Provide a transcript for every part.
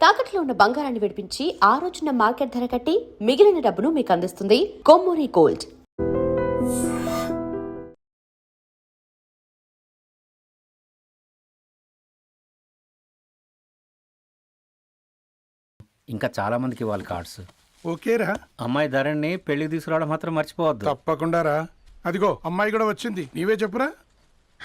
తాకట్లో ఉన్న బంగారాన్ని విడిపించి ఆ రోజున మార్కెట్ ధర కట్టి మిగిలిన డబ్బును మీకు అందిస్తుంది కొమ్మూరి గోల్డ్. ఇంకా చాలా మందికి ఇవ్వాలి కార్డ్స్. ఓకేరా. అమ్మాయి ధరణి పెళ్లికి తీసుకురావడం మాత్రం మర్చిపోవద్దు. తప్పకుండా రా. అదిగో అమ్మాయి కూడా వచ్చింది, నీవే చెప్పురా.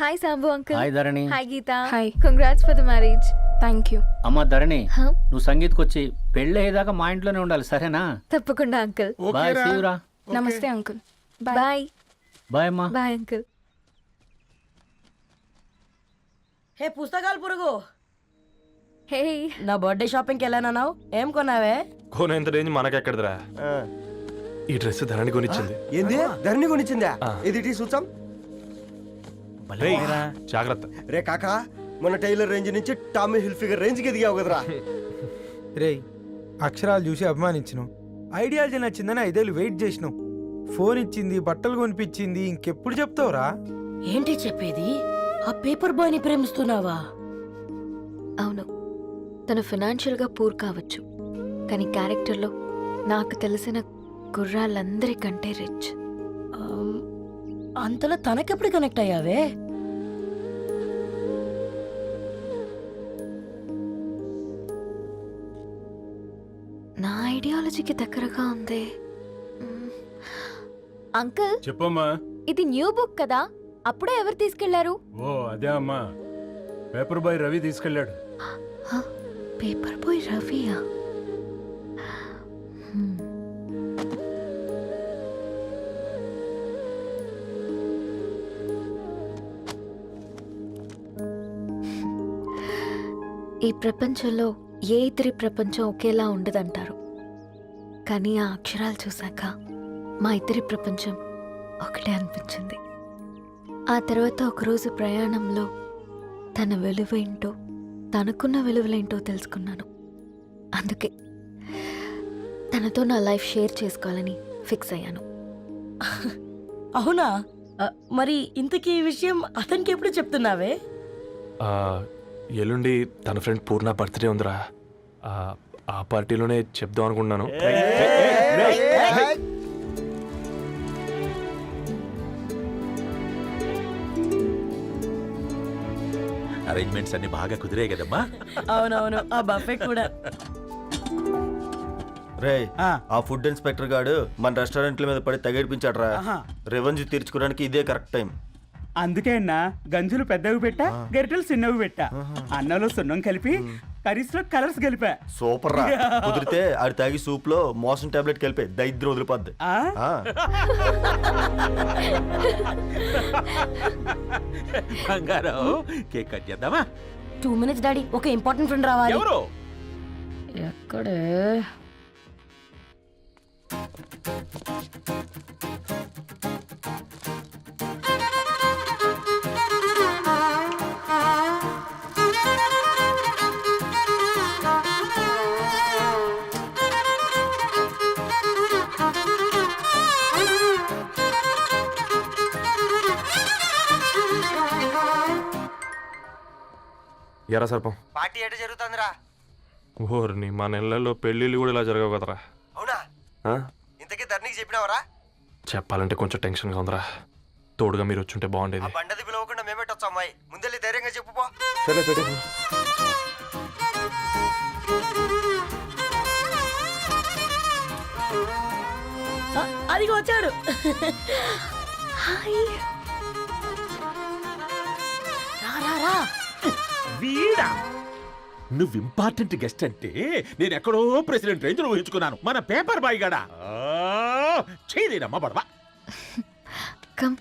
Hi Sambu uncle. Hi Dharani. Hi Geetha. Hi. Congrats for the marriage. Thank you. అమ్మ ధరణి, Huh? నువ్వు సంగీత్కి వచ్చి పెళ్లి అయ్యేదాకా మా ఇంట్లోనే ఉండాలి, సరేనా? తప్పకుండా అంకుల్. బాయ్, ఓకేరా. సీ యు రా. నమస్తే అంకుల్. బాయ్. బాయ్ అమ్మా. Bye uncle. హే పుస్తకాలు పురుగు, హే నా బర్త్డే షాపింగ్కి వెళ్ళానన్నావు, ఏం కొన్నావే? కోనేంత రేంజ్ మనకెక్కడదిరా. ఈ డ్రెస్ ధరణి కొనిచ్చింది. ఏంది ధరణి కొనిచ్చిందా? ఇది టీ సూచం. రేయ్, జాగ్రత్త. రే కాకా, మన టైలర్ రేంజ్ నుంచి టామీ హిల్ఫిగర్ రేంజ్ కి ఎదిగావు కదరా. రేయ్, అక్షరాలు చూసి అభిమానించను, ఐడియాలజీ నచ్చిందని 5 ఏళ్ళు వెయిట్ చేసినావు. ఫోన్ ఇచ్చింది, బట్టలు కొనిపించింది, ఇంకెప్పుడు చెప్తావురా? ఏంటి చెప్పేది? ఆ పేపర్ బాయ్ ని ప్రేమిస్తున్నావా? అవును, తను ఫినాన్షియల్గా పూర్ కావచ్చు, కానీ క్యారెక్టర్లో నాకు తెలిసిన కుర్రాళ్ళందరికంటే రిచ్. అంతలో తనకెప్పుడు కనెక్ట్ అయ్యావే? నా ఐడియాలజీకి దగ్గరగా ఉంది. అంకుల్, చెప్పమ్మా. ఇది న్యూ బుక్ కదా, అప్పుడే ఎవరు తీసుకెళ్లారు? ఓ అదే అమ్మా, పేపర్ బాయ్ రవి తీసుకెళ్ళాడు. పేపర్ బాయ్ రవియా? ఈ ప్రపంచంలో ఏ ఇద్దరి ప్రపంచం ఒకేలా ఉండదంటారు, కానీ ఆ అక్షరాలు చూశాక మా ఇద్దరి ప్రపంచం ఒకటే అనిపించింది. ఆ తర్వాత ఒకరోజు ప్రయాణంలో తన విలువేంటో, తనకున్న విలువలేంటో తెలుసుకున్నాను. అందుకే తనతో నా లైఫ్ షేర్ చేసుకోవాలని ఫిక్స్ అయ్యాను. అవునా? మరి ఇంతకీ ఈ విషయం అతనికి ఎప్పుడు చెప్తున్నావే? ఎల్లుండి తన ఫ్రెండ్ పూర్ణ బర్త్డే ఉందిరా. ఆ పార్టీలోనే చెప్దాం అనుకుంటున్నాను. అరేంజ్మెంట్స్ అన్ని బాగా కుదిరే కదమ్మా. అవునవును, ఆ బఫే కూడా. రే, ఆ ఫుడ్ ఇన్స్పెక్టర్ గాడు మన రెస్టారెంట్ల మీద పడి తగేడిపించాడు రా. రెవెన్యూ తీర్చుకోవడానికి ఇదే కరెక్ట్ టైం. అందుకే అన్న గంజులు పెద్దవి పెట్టా, గరిటెలు చిన్నవి పెట్టా, అన్నంలో సున్నం కలిపి కర్రీస్ లో కలర్స్ కలిపా. సూపర్ రా. కుదిరితే ఆడి తాగి సూప్ లో మోషన్ టాబ్లెట్ కలిపే దరిద్రం వదిలిపోద్ది. బంగారం, కేక్ కట్ చేద్దామా? 2 minutes డాడీ, ఒక ఇంపార్టెంట్ ఫ్రెండ్ రావాలి. ఎవరు? ఎక్కడే? ఎరా సర్పం, పార్టీ ఎట జరుగుతుందిరా? ఓర్ని మా నెలల్లో పెళ్ళిళ్ళు కూడా ఇలా జరగవు కదరా. అవునా? ఇంతకీ ధరణికి చెప్పినావరా? చెప్పాలంటే కొంచెం టెన్షన్గా ఉందిరా. తోడుగా మీరు వచ్చుంటే బాగుండేది. బండది పిలవకుండా మేమేటొచ్చు అమ్మాయి, ముందెళ్ళి ధైర్యంగా చెప్పుపో. సరే పెట్టే. అదిగో వచ్చాడు. హాయ్. రా రా రా. వీడా? నువ్వు ఇంపార్టెంట్ గెస్ట్ అంటే నేను ఎక్కడో ప్రెసిడెంట్ రేంజ్ లో ఊహించుకున్నాను. మన పేపర్ బాయ్ గడా చేయలేదమ్మా బడవా. కమ్.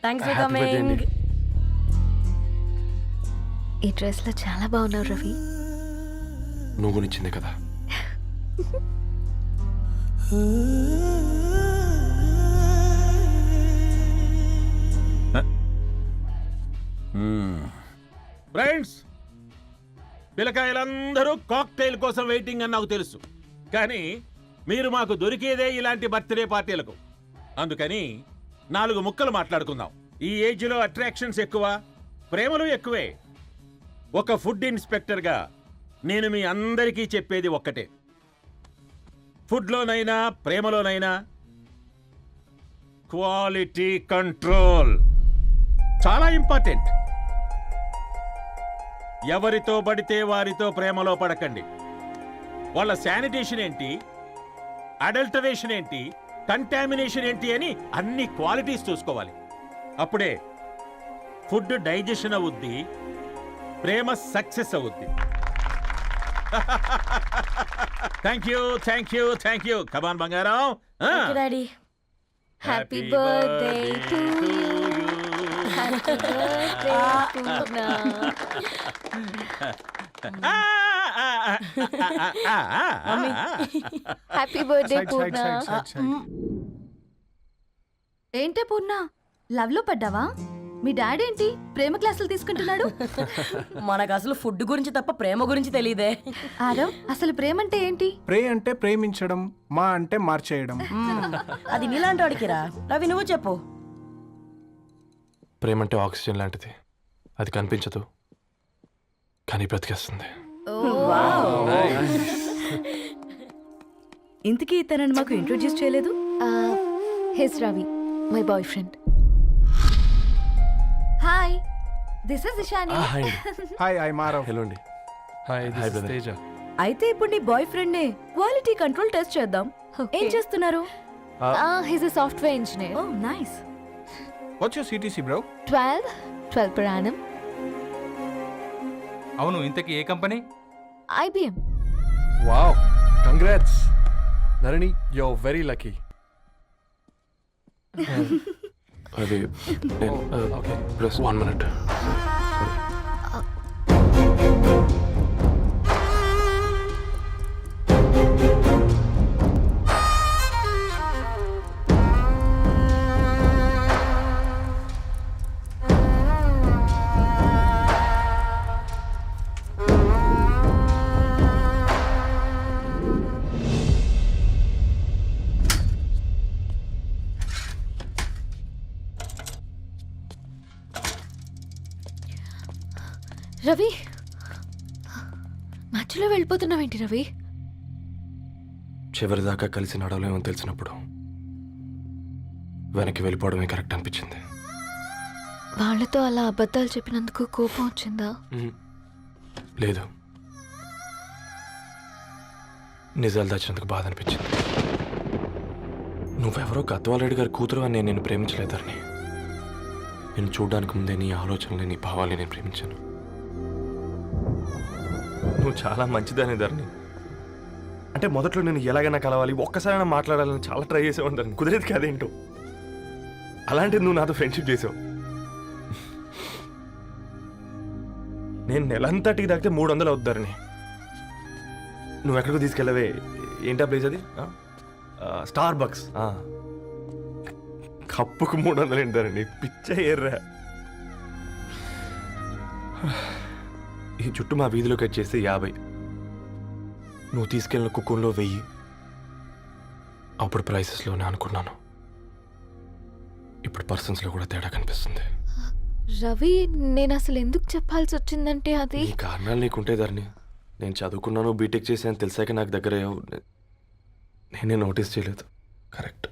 Thanks for coming. ఈ డ్రెస్ లో చాలా బాగున్నావు రవి. నువ్వు కొనిచ్చిందే కదా. ఫ్రెండ్స్, పిల్లకాయలందరూ కాక్టైల్ కోసం వెయిటింగ్ అని నాకు తెలుసు, కానీ మీరు మాకు దొరికేదే ఇలాంటి బర్త్డే పార్టీలకు. అందుకని 4 ముక్కలు మాట్లాడుకుందాం. ఈ ఏజ్ లో అట్రాక్షన్స్ ఎక్కువ, ప్రేమలు ఎక్కువే. ఒక ఫుడ్ ఇన్స్పెక్టర్గా నేను మీ అందరికీ చెప్పేది ఒక్కటే, ఫుడ్లోనైనా ప్రేమలోనైనా క్వాలిటీ కంట్రోల్ చాలా ఇంపార్టెంట్. ఎవరితో పడితే వారితో ప్రేమలో పడకండి. వాళ్ళ శానిటేషన్ ఏంటి, అడల్టరేషన్ ఏంటి, కంటామినేషన్ ఏంటి అని అన్ని క్వాలిటీస్ చూసుకోవాలి. అప్పుడే ఫుడ్ డైజెషన్ అవుద్ది, ప్రేమ సక్సెస్ అవుద్ది. Thank you, thank you, thank you. Come on బంగారం. Daddy happy birthday to you. Happy birthday Purna. Happy birthday Purna. ఏంటే పూర్ణ, లవ్ లో పడ్డావా? మీ డాడీ ఏంటి ప్రేమ క్లాసులు తీసుకుంటున్నాడు? మనకు అసలు ఫుడ్ గురించి తప్ప ప్రేమ గురించి తెలియదే. ఆరవ్, అసలు ప్రేమ అంటే ఏంటి? ప్రే అంటే ప్రేమించడం, మా అంటే మార్చేయడం. అది నీలాంటి వాడికిరా. రవి నువ్వు చెప్పు. ప్రేమ అంటే ఆక్సిజన్ లాంటిది. అది కనిపించదు కానీ బ్రతికేస్తుంది. ఇంతకీ తనని మాకు ఇంట్రొడ్యూస్ చేయలేదు. He's Ravi, my boyfriend. Hi, this is Ishani. Hi, I Marav. Hello అండి. హాయ్ తేజ. అయితే ఇప్పుడు నీ బాయ్ ఫ్రెండ్ నే క్వాలిటీ కంట్రోల్ టెస్ట్ చేద్దాం. ఏం చేస్తున్నారు? He's a software engineer. Oh nice. What's your CTC bro? 12 per annum. అవును, ఇంతకీ ఏ company? IBM. Wow, congrats Dharani, you are very lucky. అది ఓకే, ప్లస్ 1 minute. రవి, మధ్యలో వెళ్ళిపోతున్నావేంటి రవి? చివరిదాకా కలిసి నడవలేమో తెలిసినప్పుడు వెనక్కి వెళ్ళిపోవడమే కరెక్ట్ అనిపించింది. వాళ్ళతో అలా అబద్ధాలు చెప్పినందుకు కోపం వచ్చిందా? లేదు, నిజాలు దాచినందుకు బాధ అనిపించింది. నువ్వెవరో గద్వాలరెడ్డి గారి కూతురు అని నేను నిన్ను ప్రేమించలేదని. నేను చూడడానికి ముందే నీ ఆలోచనలు, నీ భావాలని నేను ప్రేమించాను. నువ్వు చాలా మంచిదాని ధరణి. అంటే మొదట్లో నేను ఎలాగైనా కలవాలి, ఒక్కసారైనా మాట్లాడాలని చాలా ట్రై చేసేవాడిని ధరణి. కుదిరేది కాదేంటో. అలాంటిది నువ్వు నాతో ఫ్రెండ్షిప్ చేసావు. నేను నెలంతటికి తాకితే 300 అవుతారని. నువ్వు ఎక్కడికో తీసుకెళ్ళవే, ఏంటా ప్లేస్ అది? Star bucks. కప్పుకు 300 ఏంటారండి, పిచ్చ ఎర్రా. ఈ చుట్టూ మా వీధిలో కట్ చేస్తే 50. నువ్వు తీసుకెళ్ళిన కుక్కర్లో 1000. అప్పుడు ప్రైసెస్లోనే అనుకున్నాను, ఇప్పుడు పర్సన్స్లో కూడా తేడా కనిపిస్తుంది. రవి, నేను అసలు ఎందుకు చెప్పాల్సి వచ్చిందంటే అది ఈ కారణాలు నీకుంటే ధరణి. నేను చదువుకున్నాను, బీటెక్ చేశాను తెలిసాక నాకు దగ్గర నేనే నోటీస్ చేయలేదు. కరెక్ట్.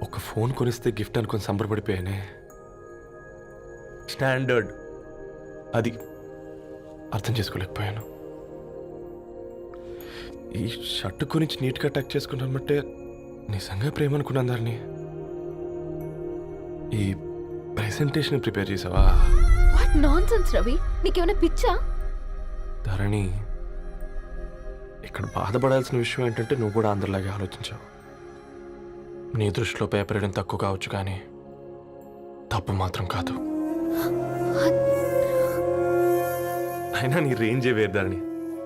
ఒక ఫోన్ కొనిస్తే గిఫ్ట్ అనుకొని సంబరపడిపోయానే. స్టాండర్డ్ అది అర్థం చేసుకోలేకపోయాను. ఈ షర్ట్ గురించి నీట్గా టక్ చేసుకుంటాను బట్టే నిజంగా ప్రేమ అనుకున్నాను దాన్ని. ఈ ప్రెజెంటేషన్ ప్రిపేర్ చేసావా? వాట్ నాన్సెన్స్ రవి, నీకేమైనా పిచ్చా? ధరణి, ఇక్కడ బాధపడాల్సిన విషయం ఏంటంటే నువ్వు కూడా అందరిలాగే ఆలోచించావు. నీ దృష్టిలో పేపర్ వేయడం తక్కువ కావచ్చు కానీ తప్పు మాత్రం కాదు. అయినా నీ రేంజే వేరు ధరణి.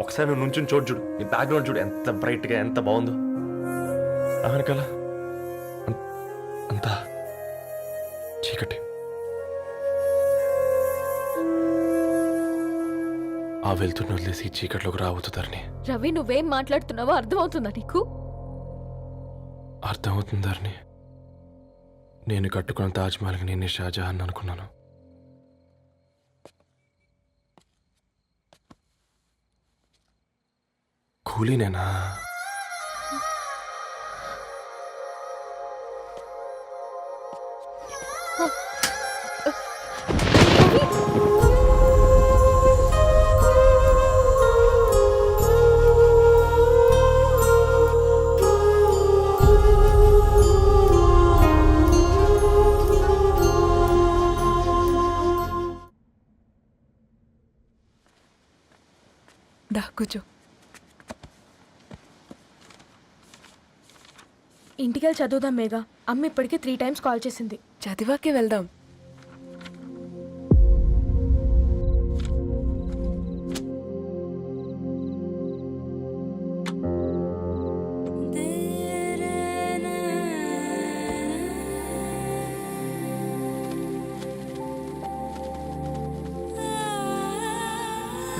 ఒకసారి నువ్వు నుంచుని చోటు చూడు, నీ బ్యాక్గ్రౌండ్ చూడు, ఎంత బ్రైట్గా ఎంత బాగుందో. వెనకాల అంతా చీకటి. ఆ వెళ్తున్న వదిలేసి ఈ చీకట్లోకి రావుతుందని. రవి, నువ్వేం మాట్లాడుతున్నావో అర్థమవుతుందా నీకు? అర్థమవుతుందని. నేను కట్టుకున్న తాజ్మహల్కి నేనే షాజహాన్ అనుకున్నాను. కూలీనేనా? దా కూర్చో. ఇంటికెళ్ళి చదువుదాం మేఘా. అమ్మ ఇప్పటికే 3 times కాల్ చేసింది. చదివాకే వెళ్దాం.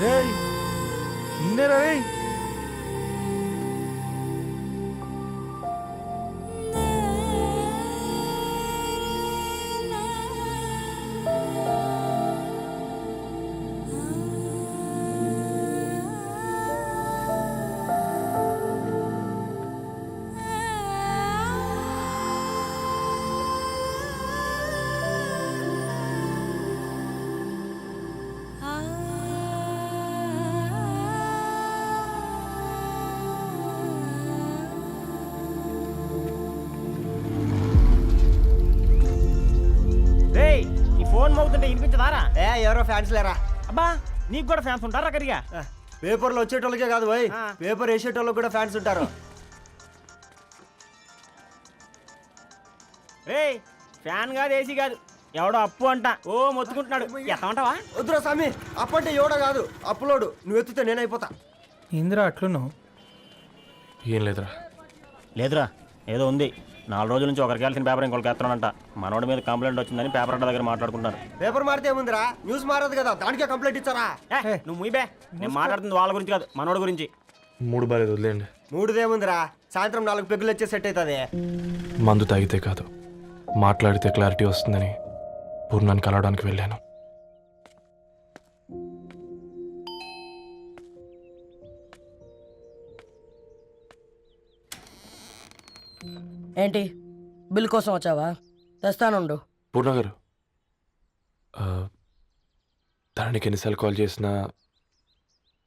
రేయ్ నిన్నేరా రేయ్. ఈ ఫోన్ మోగుతుంటే వినిపించదారా? ఎవరో ఫ్యాన్స్ లేరా? అబ్బా నీకు కూడా ఫ్యాన్స్ ఉంటారా కరిగా? పేపర్లో వచ్చేటోళ్ళకే కాదు పోయి, పేపర్ వేసేటోళ్ళకి కూడా ఫ్యాన్స్ ఉంటారు. రే ఫ్యాన్ కాదు, ఏసీ కాదు, ఎవడో అప్పు అంట ఓ మొత్తుకుంటున్నాడు. ఎత్తమంటావా? వద్దురా స్వామి, అప్పంటే ఎవడో కాదు అప్పులోడు. నువ్వు ఎత్తుతే నేనైపోతా. ఇందిరా అట్లున్నావు? ఏం లేదురా. లేదురా, ఏదో ఉంది. 4 రోజుల నుంచి ఒకరికి వెళ్ళిన పేపర్ ఇంకొకరికి ఎత్తనంట. మనోడి మీద కంప్లైంట్ వచ్చిందని పేపర్ అడ్డ దగ్గర మాట్లాడుకుంటారు. పేపర్ మారితే ఏముందిరా, న్యూస్ మారదు కదా, దానికే కంప్లైంట్ ఇచ్చారా? నువ్వు ముయ్యబే, నేను మాట్లాడుతుంది వాళ్ళ గురించి కాదు, మనోడి గురించి. మూడు బాలేదు, వదిలేండి. మూడుదేముందిరా, సాయంత్రం 4 పెగ్గులు వచ్చే సెట్ అవుతుంది. మందు తాగితే కాదు, మాట్లాడితే క్లారిటీ వస్తుందని పూర్ణాన్ని కలవడానికి వెళ్ళాను. ఏంటి బిల్ కోసం వచ్చావా? తెస్తానుండు. పూర్ణ గారు, తనకి ఎన్నిసార్లు కాల్ చేసినా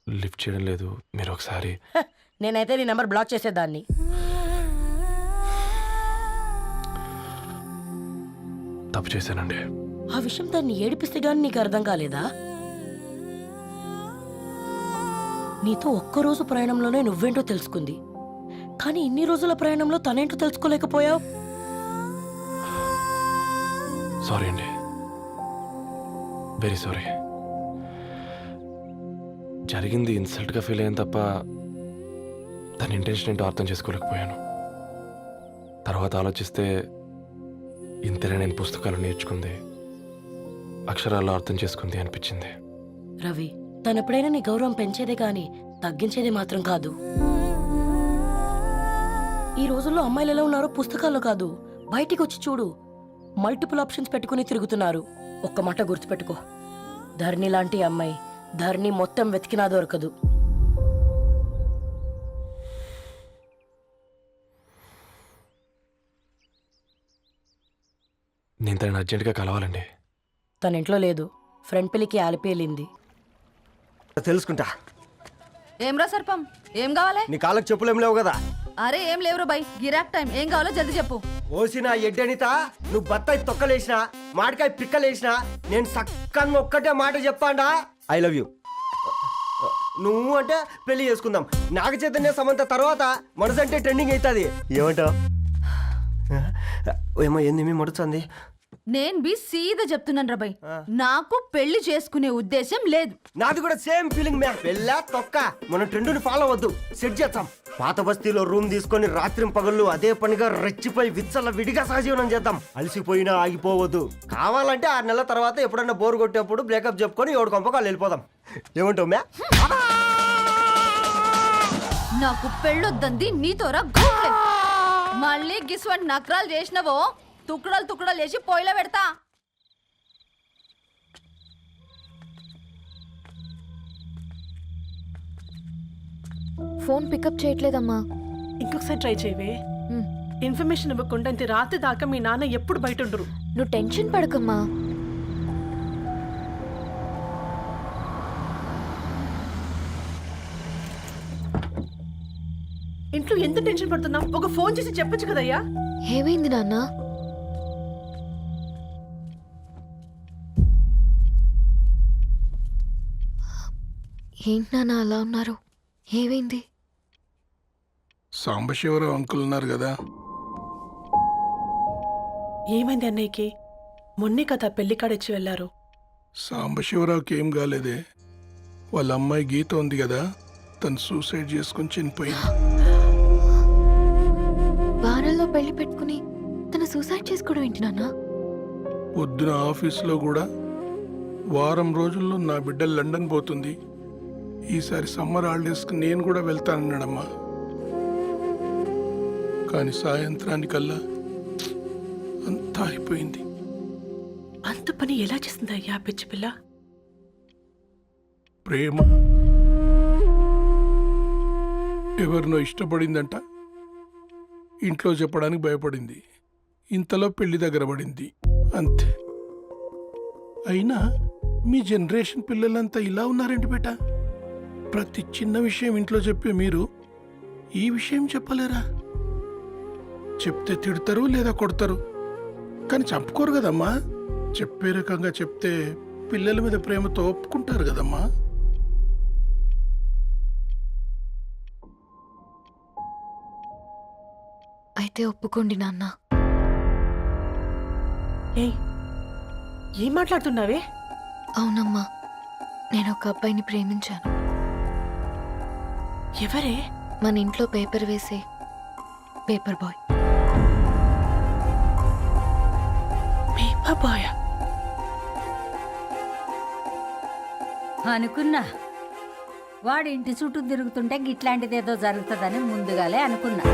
లిఫ్ట్ చేయడం లేదు. మీరు ఒకసారి. నేనైతే నీ నెంబర్ బ్లాక్ చేసేదాన్ని. తప్పు చేశానండి. ఆ విషయం దాన్ని ఏడిపిస్తే గానీ నీకు అర్థం కాలేదా? నీతో ఒక్కరోజు ప్రయాణంలోనే నువ్వేంటో తెలుసుకుంది, కానీ ఇన్ని రోజుల ప్రయాణంలో తనేంటో తెలుసుకోలేకపోయావు. సారీ అండి, వెరీ సారీ. జరిగింది ఇన్సల్ట్గా ఫీల్ అయ్యాను తప్ప తన ఇంటెన్షన్ ఏంటో అర్థం చేసుకోలేకపోయాను. తర్వాత ఆలోచిస్తే ఇంతనే నేను పుస్తకాలు నేర్చుకుంది, అక్షరాల్లో అర్థం చేసుకుంది అనిపించింది. రవి, తనెప్పుడైనా నీ గౌరవం పెంచేదే కానీ తగ్గించేదే మాత్రం కాదు. ఈ రోజుల్లో అమ్మాయిలు ఎలా ఉన్నారో పుస్తకాల్లో కాదు, బయటికి వచ్చి చూడు. మల్టిపుల్ ఆప్షన్స్ పెట్టుకుని తిరుగుతున్నారు. ఒక్క మాట గుర్తుపెట్టుకో, ధరణి లాంటి అమ్మాయి ధరణి మొత్తం వెతికినా దొరకదు. నేను తనని అర్జెంటుగా కలవాలండి. తన ఇంట్లో లేదు, ఫ్రెండ్ పెళ్లికి ఆలిపేలింది. తెలుసుకుంటా. ఏమ్రా సర్పం, ఏం కావాలి? నీ కాళ్ళకి చెప్పులేం లేవు కదా? అరే ఏం లేవురా బై, గిరాక్ టైం. ఏం కావాలో జల్దీ చెప్పు. ఓసిన ఎడ్డనిత, నువ్వు బత్తాయి తొక్కలేసినా మాడికాయ పిక్కలేసినా నేను సక్కగా ఒక్కటే మాట చెప్పాండా, ఐ లవ్ యూ. నువ్వు అంటే పెళ్లి చేసుకుందాం. నాగ చైతన్య సమంత తర్వాత మనసంటే ట్రెండింగ్ అవుతుంది. ఏమంటావు? ఏమో ఏంది మీ మడుతుంది? నేను బి సీదా చెప్తున్నాను రా బై, నాకు పెళ్లి చేసుకునే ఉద్దేశం లేదు. నాది కూడా సేమ్ ఫీలింగ్ మ్యా. పెళ్ళా తొక్క, మనం ట్రెండ్ని ఫాలో అవ్వద్దు, సెట్ చేద్దాం. పాత బస్తీలో రూమ్ తీసుకొని రాత్రి పగళ్ళు అదే పనిగా రెచ్చిపోయి విచ్చల విడిగా సహజీవనం చేద్దాం. అలసిపోయినా ఆగిపోవద్దు. కావాలంటే 6 నెలల తర్వాత ఎప్పుడన్నా బోర్ కొట్టేప్పుడు బ్రేకప్ చెప్పుకొని 7 కొంపకాలు వెళ్ళిపోదాం. ఏమంటావు మ్యా? నాకు పెళ్ళొద్దంది నీతోరా గూట్లే. మళ్ళీ గిస్వంటి నకరాలు చేసినవో తుక్కడలు తుక్కడలు వేసి పొయ్యిలో పెడతా. ఫోన్ పికప్ చేయట్లేదమ్మా. ఇంకొకసారి ట్రై చేయవే. ఇన్ఫర్మేషన్ ఇవ్వకుండా ఇంత రాత్రి దాకా మీ నాన్న ఎప్పుడు బయట ఉండరు. నువ్వు టెన్షన్ పడకమ్మా. ఇంట్లో ఎంత టెన్షన్ పడుతున్నావు? ఒక ఫోన్ చేసి చెప్పొచ్చు కదయ్యా. ఏమైంది నాన్న? ఏంటి నాన్న అలా ఉన్నారు? ఏమైంది? సాంబశివరావు అంకుల్ ఉన్నారు కదా, ఏమైంది అన్నయ్యకి? మొన్నే కదా పెళ్లి కాడొచ్చి వెళ్ళారు. సాంబశివరావుకి ఏం కాలేదే. వాళ్ళ అమ్మాయి గీత ఉంది కదా, తను సూసైడ్ చేసుకుని చనిపోయింది. వారంలో పెళ్లి పెట్టుకుని తను సూసైడ్ చేసుకోవడం ఏంటి నాన్న? పొద్దున ఆఫీసులో కూడా వారం రోజుల్లో నా బిడ్డ లండన్ పోతుంది, ఈసారి సమ్మర్ హాలిడేస్కి నేను కూడా వెళ్తానన్నాడమ్మా. కానీ సాయంత్రానికల్లా అంతా అయిపోయింది. అంత పని ఎలా చేస్తుంది అయ్యా పిచ్చి పిల్ల? ప్రేమ ఎవరినో ఇష్టపడిందంట, ఇంట్లో చెప్పడానికి భయపడింది. ఇంతలో పెళ్లి దగ్గర పడింది, అంతే. అయినా మీ జనరేషన్ పిల్లలంతా ఇలా ఉన్నారేంటి బేట? ప్రతి చిన్న విషయం ఇంట్లో చెప్పే మీరు ఈ విషయం చెప్పలేరా? చెప్తే తిడతారు లేదా కొడతారు, కానీ చంపుకోరు కదమ్మా. చెప్పే రకంగా చెప్తే పిల్లల మీద ప్రేమతో ఒప్పుకుంటారు కదమ్మా. అయితే ఒప్పుకోండి నాన్న. ఏం మాట్లాడుతున్నావే? అవునమ్మా, నేను ఒక అబ్బాయిని ప్రేమించాను. ఎవరే? మన ఇంట్లో పేపర్ వేసే పేపర్ బాయ్. Paper boy? అనుకున్నా వాడి ఇంటి చుట్టూ తిరుగుతుంటే గిట్లాంటిదేదో జరుగుతుందని ముందుగాలే అనుకున్నా.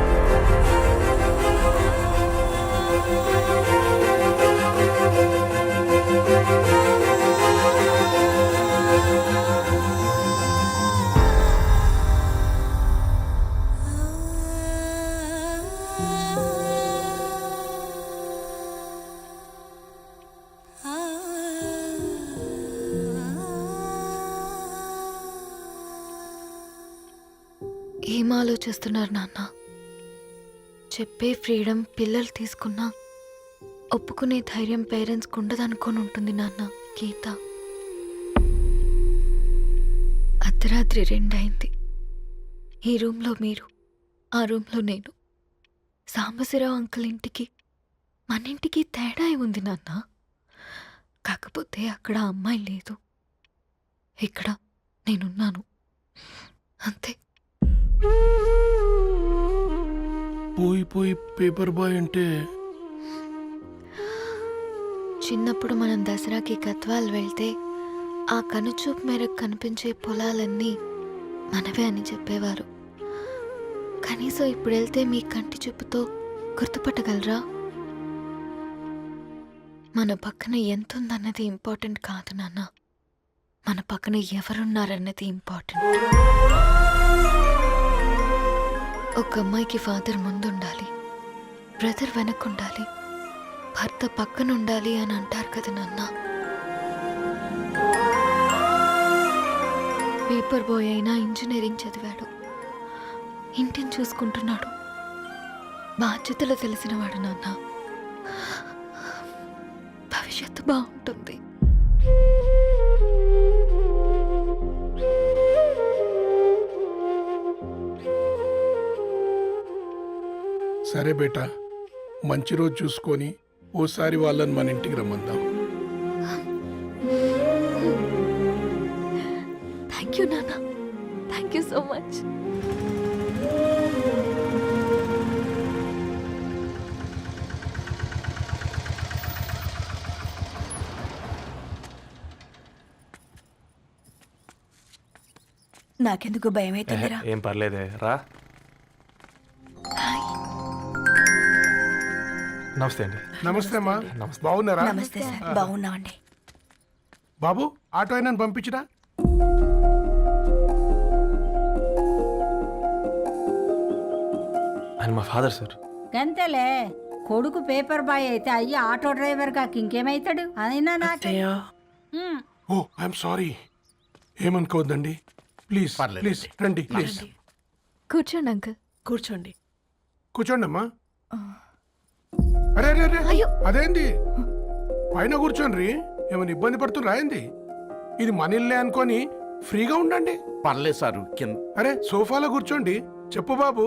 ఏం ఆలోచిస్తున్నారు నాన్న? చెప్పే ఫ్రీడమ్ పిల్లలు తీసుకున్నా ఒప్పుకునే ధైర్యం పేరెంట్స్కి ఉండదనుకొని ఉంటుంది నాన్న. గీత అర్ధరాత్రి 2 అయింది. ఈ రూమ్లో మీరు, ఆ రూమ్లో నేను. సాంబశివరావు అంకుల్ ఇంటికి మన ఇంటికి తేడా ఉంది నాన్న. కాకపోతే అక్కడ అమ్మాయి లేదు, ఇక్కడ నేనున్నాను, అంతే. పోయి పేపర్ బాయ్ అంటే చిన్నప్పుడు మనం దసరాకి గద్వాల్ వెళ్తే ఆ కనుచూపు మేరకు కనిపించే పొలాలన్నీ మనవే అని చెప్పేవారు. కనీసం ఇప్పుడు వెళ్తే మీ కంటి చూపుతో గుర్తుపట్టగలరా? మన పక్కన ఎంతుందన్నది ఇంపార్టెంట్ కాదు నాన్న, మన పక్కన ఎవరున్నారన్నది ఇంపార్టెంట్. ఒక అమ్మాయికి ఫాదర్ ముందుండాలి, బ్రదర్ వెనకుండాలి, భర్త పక్కన ఉండాలి అని అంటారు కదా నాన్న. పేపర్ బాయ్ అయినా ఇంజనీరింగ్ చదివాడు, ఇంటిని చూసుకుంటున్నాడు, బాధ్యతలు తెలిసినవాడు నాన్న. భవిష్యత్తు బాగుంటుంది. సరే బేటా, మంచి రోజు చూసుకొని ఓసారి వాళ్ళని మన ఇంటికి రమ్మందాం. థ్యాంక్ యూ నాన్న, థ్యాంక్ యూ సో మచ్. నాకెందుకు భయం అవుతుందిరా. ఏం పర్లేదే, రా. నమస్తే అండి. నమస్తే అమ్మా, బాగున్నారా? నమస్తే సార్, బాగున్నామండి. బాబు, ఆటో అయినా పంపించినా? మా ఫాదర్ సార్. గంతేలే, కొడుకు పేపర్ బాయ్ అయితే అయ్యి ఆటో డ్రైవర్ కాక ఇంకేమైతాడు అయినా నాకు అత్తయ్య ఓ ఐఎమ్ సారీ, ఏమనుకోవద్దండి. ప్లీజ్ ప్లీజ్ రండి, ప్లీజ్ కూర్చోండి అంకుల్. కూర్చోండి. కూర్చోండి అమ్మా. అరే అరే అరే, అదేంది పైన కూర్చోండి, ఏమైనా ఇబ్బంది పడుతున్నా ఏంది? ఇది మన ఇల్లే అనుకొని ఫ్రీగా ఉండండి. పర్లేదు సారు కింద. అరే సోఫాలో కూర్చోండి. చెప్పు బాబు,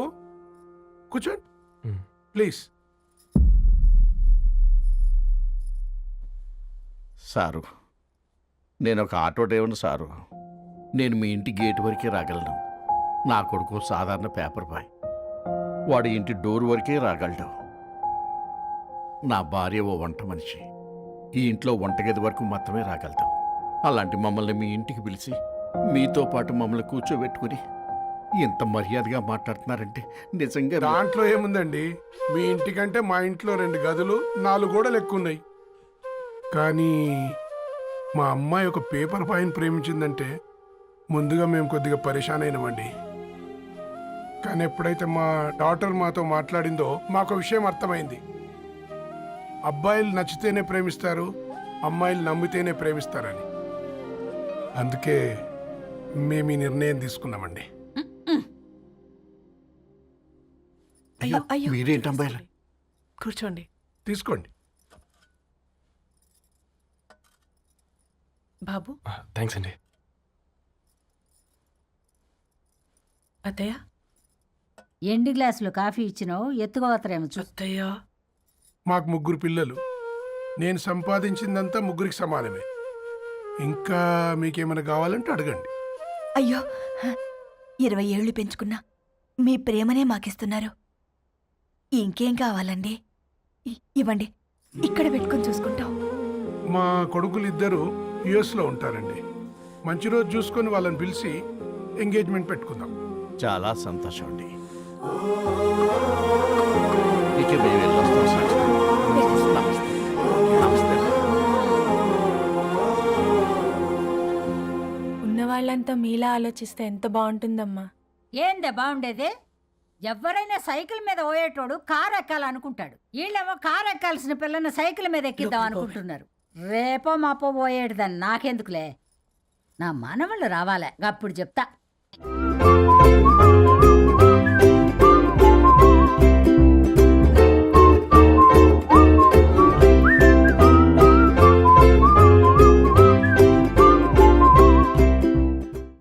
కూర్చోండి ప్లీజ్. సారు, నేను ఒక ఆటో డ్రైవర్ని సారు. నేను మీ ఇంటి గేట్ వరకే రాగలను. నా కొడుకు సాధారణ పేపర్ బాయ్, వాడి ఇంటి డోర్ వరకే రాగలడు. నా భార్య ఓ వంట మనిషి, ఈ ఇంట్లో వంటగది వరకు మాత్రమే రాగలదు. అలాంటి మమ్మల్ని మీ ఇంటికి పిలిచి మీతో పాటు మమ్మల్ని కూర్చోబెట్టుకుని ఎంత మర్యాదగా మాట్లాడుతున్నారంటే నిజంగా దాంట్లో ఏముందండి, మీ ఇంటికంటే మా ఇంట్లో 2 గదులు 4 గోడలు ఎక్కువ ఉన్నాయి. కానీ మా అమ్మాయి ఒక పేపర్ బాయ్ని ప్రేమించిందంటే ముందుగా మేము కొద్దిగా పరేషాన్ అయినామండి. కానీ ఎప్పుడైతే మా డాటర్ మాతో మాట్లాడిందో మాకు విషయం అర్థమైంది. అబ్బాయిలు నచ్చితేనే ప్రేమిస్తారు, అమ్మాయిలు నమ్మితేనే ప్రేమిస్తారని. అందుకే మేము ఈ నిర్ణయం తీసుకున్నామండి. మీరేంటి అమ్మాయిలు? కూర్చోండి. తీసుకోండి. బాబు. థ్యాంక్స్ అండి. అత్తయ్య. ఎండి గ్లాసులో కాఫీ ఇచ్చినావు, ఎత్తుకోవతరేమో చూ. అత్తయ్య. మాకు 3 పిల్లలు. నేను సంపాదించిందంతా 3కి సమానమే. ఇంకా మీకేమైనా కావాలంటే అడగండి. అయ్యో 20 ఏళ్ళు పెంచుకున్నా మీ ప్రేమనే మాకిస్తున్నారు. ఇంకేం కావాలండి? ఇవ్వండి, ఇక్కడ పెట్టుకొని చూసుకుంటాం. మా కొడుకులు 2 యుఎస్లో ఉంటారండి. మంచి రోజు చూసుకొని వాళ్ళని పిలిచి ఎంగేజ్మెంట్ పెట్టుకుందాం. చాలా సంతోషం అండి. ఇక మేము వెళ్ళొస్తాం సార్. నమస్తే. నమస్తే. ఉన్నవాళ్ళంతా మీలా ఆలోచిస్తే ఎంత బాగుంటుందమ్మా. ఏందే బాగుండేది? ఎవరైనా సైకిల్ మీద పోయేటోడు కారు ఎక్కాలనుకుంటాడు. వీళ్ళేమో కారు ఎక్కాల్సిన పిల్లని సైకిల్ మీద ఎక్కిద్దాం అనుకుంటున్నారు. రేపో మాపో పోయేటిదని నాకెందుకులే, నా మనవాళ్ళు రావాలే, అప్పుడు చెప్తా.